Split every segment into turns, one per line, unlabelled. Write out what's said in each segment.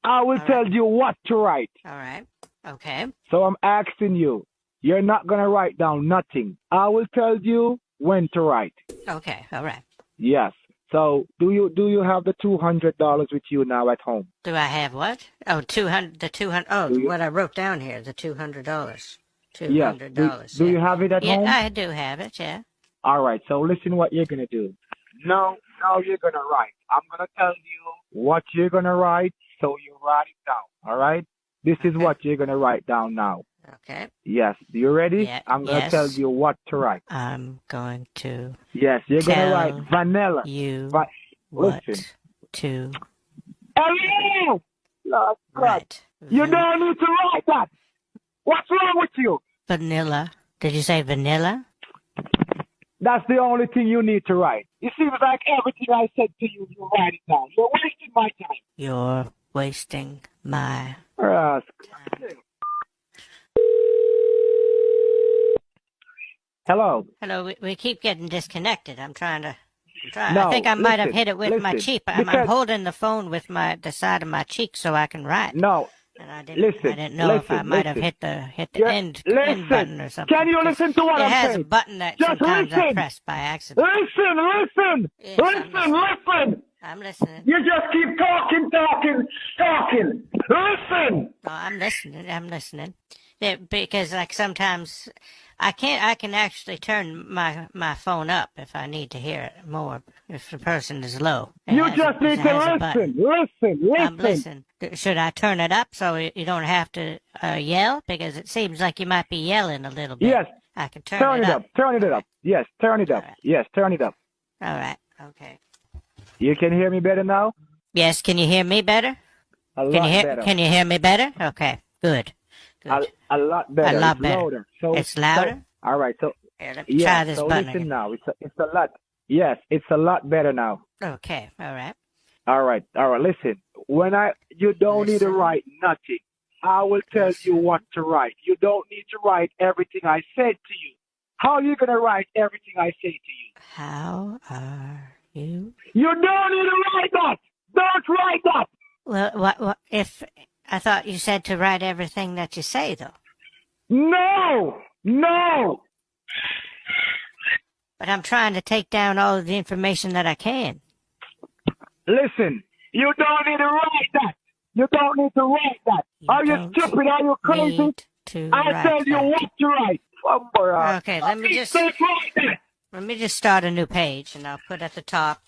I will tell you what to write.
All right. Okay.
So I'm asking you. You're not going to write down nothing. I will tell you when to write.
Okay. All right.
Yes. So do you have the $200 with you now at home?
Do I have what? Oh, 200. The 200. Oh, what I wrote down here. The $200.
Yes.
$200.
Do you have it at home?
Yeah, I do have it. Yeah.
All right. So listen what you're going to do. Now you're going to write. I'm going to tell you what you're going to write, so you write it down. All right? This is what you're going to write down now.
Okay.
Yes. You ready?
Yeah,
I'm going to tell you what to write.
I'm going to.
Yes, you're going to write vanilla.
You
listen.
To.
Hello! Lord God.
Right.
You don't need to write that. What's wrong with you?
Vanilla. Did you say vanilla?
That's the only thing you need to write. It seems like everything I said to you, you write it down. You're wasting my time.
You're wasting my
time. Hello.
Hello. We keep getting disconnected. I'm trying to.
No,
I think I might have hit it with my cheek. I'm holding the phone with the side of my cheek so I can write.
No.
And I didn't know if I might have hit the end button or something.
Can you listen to what I'm saying?
It has a button that sometimes I press by accident.
Listen!
Yes,
Listen!
I'm listening.
You just keep talking. Listen!
No, I'm listening. Yeah, because like sometimes I can actually turn my phone up if I need to hear it more, if the person is low.
You just need to listen.
I'm listening. Should I turn it up so you don't have to yell? Because it seems like you might be yelling a little bit.
Yes.
I can turn it up.
Turn it up. Yes, turn it up.
Right.
Yes, turn it up.
All right. Okay.
You can hear me better now?
Yes. Can you hear me better?
A lot better.
Can you hear me better? Okay. Good.
A lot better.
A lot
it's
better.
Louder. So,
it's louder?
All right. So
here, let me try this button
listen
again.
now. It's a lot. Yes, it's a lot better now.
Okay. All right.
All right. Listen. You don't need to write nothing. I will tell you what to write. You don't need to write everything I said to you. How are you going to write everything I say to you?
How are you?
You don't need to write that. Don't write that.
Well, what if I thought you said to write everything that you say, though?
No.
But I'm trying to take down all of the information that I can.
Listen, you don't need to write that. You don't need to write that. Are you stupid? Are you crazy? I tell you what to write.
Okay, let me just start a new page, and I'll put at the top.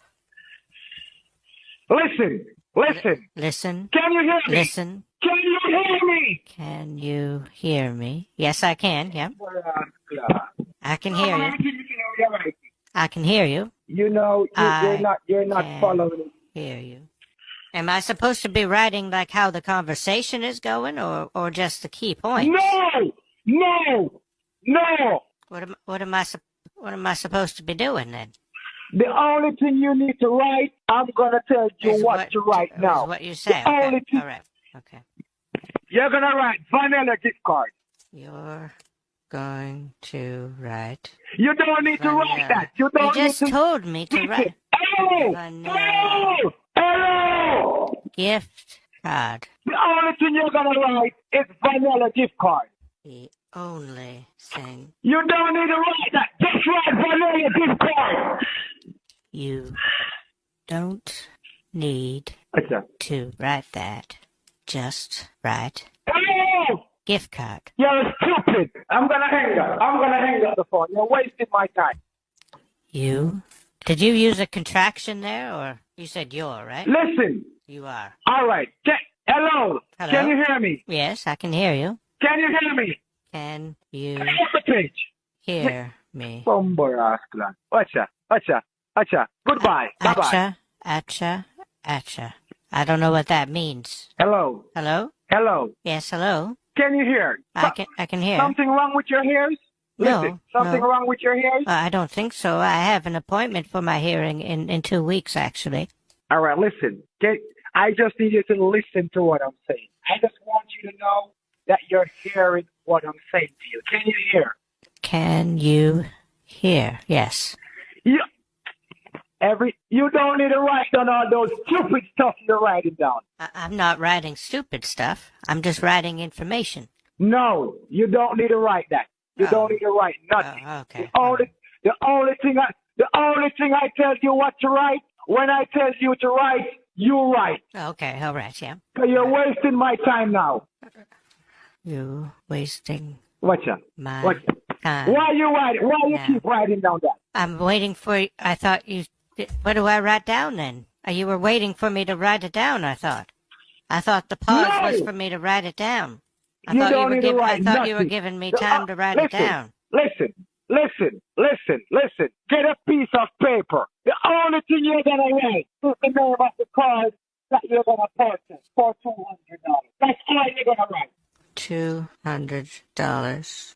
Listen.
Listen.
Can you hear me?
Listen.
Can you hear me?
Can you hear me? Yes, I can. Yeah. I can hear you. I can hear you.
You know, you're not following.
Hear you. Am I supposed to be writing like how the conversation is going, or just the key points?
No.
What am I supposed to be doing then?
The only thing you need to write, I'm gonna tell you what to write now.
Is what you say. Okay.
Only thing,
all right. Okay.
You're gonna write vanilla gift card.
You're going to write.
You don't need to write that. You
just told me to write.
Hello.
Gift card.
The only thing you're gonna write is vanilla gift card.
The only thing.
You don't need to write that. Just write vanilla gift card.
You don't need to write that. Just write.
Hello.
Gift card.
You're stupid. I'm gonna hang up the phone. You're wasting my time.
Did you use a contraction there, or you said you're, right?
Listen.
You are.
All right. Hello. Can you hear me?
Yes, I can hear you.
Can you hear me?
Can you
hear
me?
Acha. Goodbye. Bye-bye.
Acha. I don't know what that means.
Hello.
Yes, hello.
Can you hear?
I can hear.
Something wrong with your ears? Listen, something wrong with your ears?
I don't think so. I have an appointment for my hearing in 2 weeks, actually.
All right, listen. I just need you to listen to what I'm saying. I just want you to know that you're hearing what I'm saying to you. Can you hear?
Can you hear? Yes.
You don't need to write down all those stupid stuff you're writing down.
I'm not writing stupid stuff. I'm just writing information.
No, you don't need to write that. You don't need to write nothing.
Okay.
The only thing I tell you what to write, when I tell you to write, you write.
Okay, all right, yeah.
So you're wasting my time now.
You wasting
Watch out.
my
time. Why you writing? Why you keep writing down that?
I'm waiting for. I thought you. What do I write down then? You were waiting for me to write it down. I thought the pause was for me to write it down. I thought you were giving me time to write it down.
Listen. Get a piece of paper. The only thing you're gonna write is the name of the card that you're gonna purchase for $200. That's all you're gonna write.
$200.